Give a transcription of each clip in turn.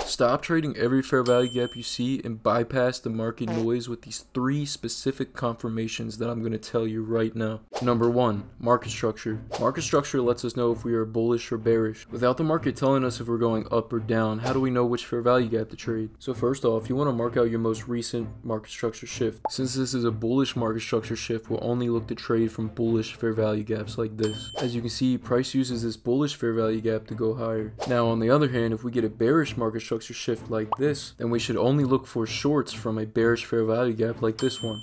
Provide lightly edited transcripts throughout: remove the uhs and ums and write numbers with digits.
Stop trading every fair value gap you see and bypass the market noise with these 3 specific confirmations that I'm going to tell you right now. Number 1, market structure. Market structure lets us know if we are bullish or bearish. Without the market telling us if we're going up or down, how do we know which fair value gap to trade? So first off, you want to mark out your most recent market structure shift. Since this is a bullish market structure shift, we'll only look to trade from bullish fair value gaps like this. As you can see, price uses this bullish fair value gap to go higher. Now on the other hand, if we get a bearish market structure shift like this, then we should only look for shorts from a bearish fair value gap like this one.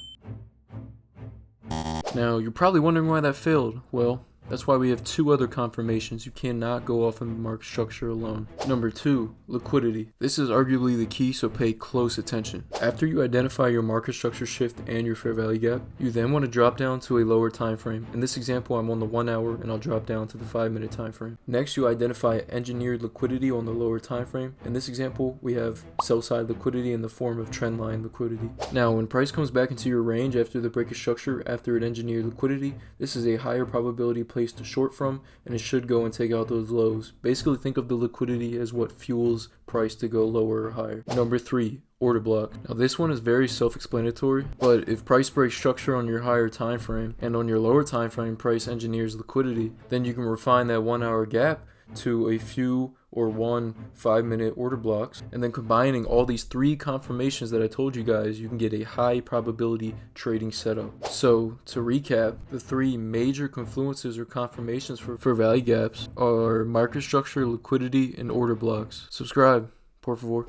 Now you're probably wondering why that failed. Well, that's why we have 2 other confirmations. You cannot go off of market structure alone. Number 2, liquidity. This is arguably the key, so pay close attention. After you identify your market structure shift and your fair value gap, you then want to drop down to a lower time frame. In this example, I'm on the 1 hour and I'll drop down to the 5-minute time frame. Next, you identify engineered liquidity on the lower time frame. In this example, we have sell side liquidity in the form of trendline liquidity. Now, when price comes back into your range after the break of structure after an engineered liquidity, this is a higher probability place to short from, and it should go and take out those lows. Basically, think of the liquidity as what fuels price to go lower or higher. Number 3, order block. Now this one is very self-explanatory, but if price breaks structure on your higher time frame and on your lower time frame price engineers liquidity, then you can refine that 1 hour gap to a few or 1 5-minute order blocks, and then combining all these 3 confirmations that I told you guys, you can get a high probability trading setup. So to recap, the 3 major confluences or confirmations for value gaps are market structure, liquidity, and order blocks. Subscribe, por favor.